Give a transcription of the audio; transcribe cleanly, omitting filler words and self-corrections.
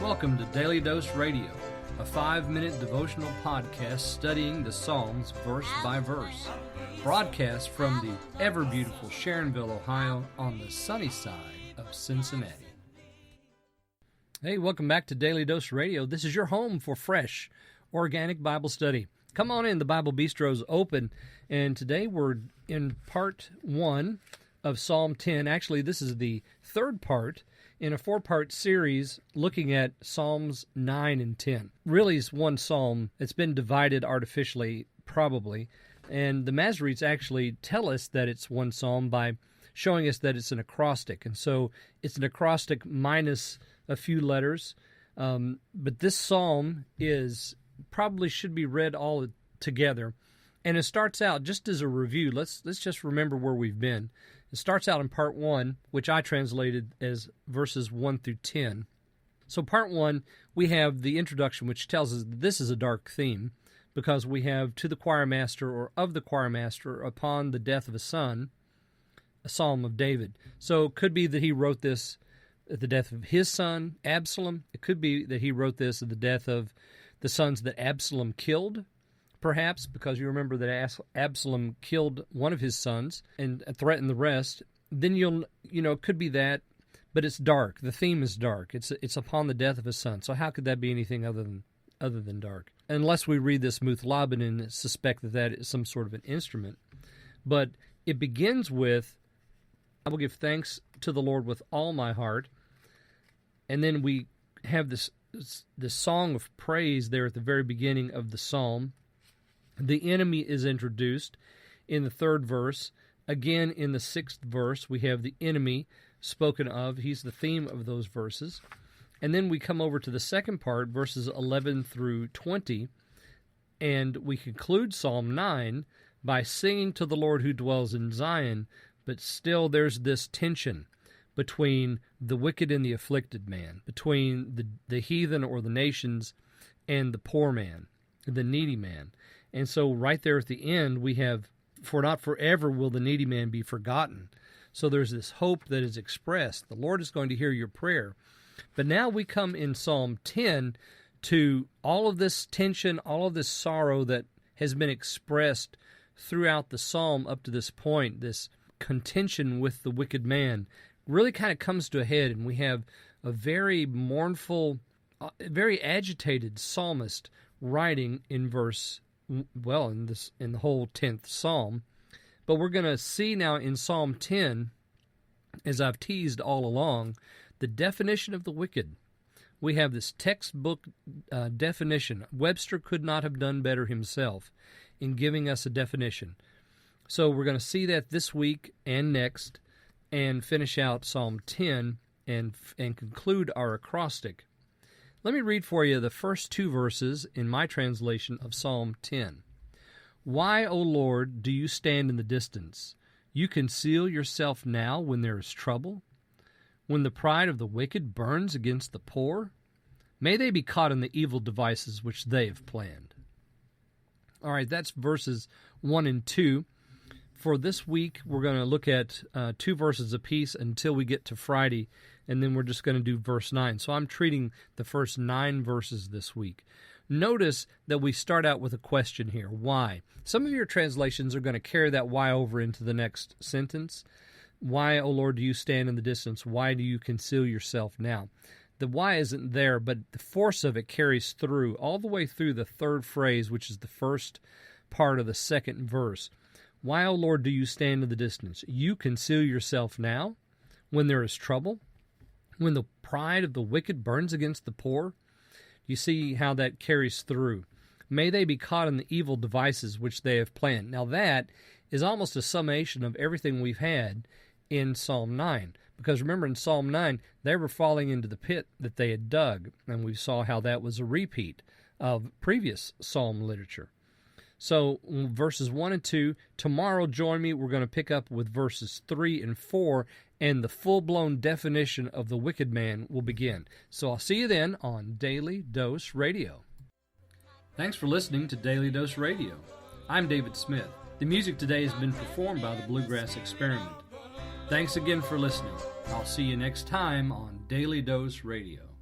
Welcome to Daily Dose Radio, a 5-minute devotional podcast studying the Psalms verse by verse. Broadcast from the ever-beautiful Sharonville, Ohio, on the sunny side of Cincinnati. Hey, welcome back to Daily Dose Radio. This is your home for fresh, organic Bible study. Come on in, the Bible Bistro is open, and today we're in part 1 of Psalm 10. Actually, this is the third part in a 4-part series looking at Psalms 9 and 10. Really, it's one psalm. It's been divided artificially, probably, and the Masoretes actually tell us that it's one psalm by showing us that it's an acrostic, and so it's an acrostic minus a few letters, but this psalm probably should be read all together. And it starts out, just as a review, let's just remember where we've been. It starts out in part 1, which I translated as verses 1 through 10. So part 1, we have the introduction, which tells us that this is a dark theme, because we have to the choir master, or of the choir master, upon the death of a son, a psalm of David. So it could be that he wrote this at the death of his son, Absalom. It could be that he wrote this at the death of the sons that Absalom killed, perhaps, because you remember that Absalom killed one of his sons and threatened the rest. Then it could be that, but it's dark. The theme is dark. It's upon the death of a son. So how could that be anything other than dark? Unless we read this Muthlabin and suspect that is some sort of an instrument. But it begins with, I will give thanks to the Lord with all my heart. And then we have this song of praise there at the very beginning of the psalm. The enemy is introduced in the 3rd verse. Again, in the 6th verse, we have the enemy spoken of. He's the theme of those verses. And then we come over to the second part, verses 11 through 20, and we conclude Psalm 9 by singing to the Lord who dwells in Zion, but still there's this tension between the wicked and the afflicted man, between the heathen or the nations and the poor man, the needy man. And so right there at the end, we have, for not forever will the needy man be forgotten. So there's this hope that is expressed. The Lord is going to hear your prayer. But now we come in Psalm 10 to all of this tension, all of this sorrow that has been expressed throughout the psalm up to this point, this contention with the wicked man, really kind of comes to a head, and we have a very mournful, very agitated psalmist writing in in the whole 10th psalm. But we're going to see now in Psalm 10, as I've teased all along, the definition of the wicked. We have this textbook definition. Webster could not have done better himself in giving us a definition. So we're going to see that this week and next, and finish out Psalm 10 and conclude our acrostic. Let me read for you the first 2 verses in my translation of Psalm 10. Why, O Lord, do you stand in the distance? You conceal yourself now when there is trouble? When the pride of the wicked burns against the poor? May they be caught in the evil devices which they have planned. All right, that's verses 1 and 2. For this week, we're going to look at 2 verses apiece until we get to Friday, and then we're just going to do verse 9. So I'm treating the first 9 verses this week. Notice that we start out with a question here. Why? Some of your translations are going to carry that why over into the next sentence. Why, O Lord, do you stand in the distance? Why do you conceal yourself now? The why isn't there, but the force of it carries through, all the way through the 3rd phrase, which is the first part of the 2nd verse. Why, O Lord, do you stand in the distance? You conceal yourself now when there is trouble, when the pride of the wicked burns against the poor. You see how that carries through. May they be caught in the evil devices which they have planned. Now that is almost a summation of everything we've had in Psalm 9. Because remember, in Psalm 9, they were falling into the pit that they had dug, and we saw how that was a repeat of previous psalm literature. So verses 1 and 2, tomorrow join me, we're going to pick up with verses 3 and 4, and the full-blown definition of the wicked man will begin. So I'll see you then on Daily Dose Radio. Thanks for listening to Daily Dose Radio. I'm David Smith. The music today has been performed by the Bluegrass Experiment. Thanks again for listening. I'll see you next time on Daily Dose Radio.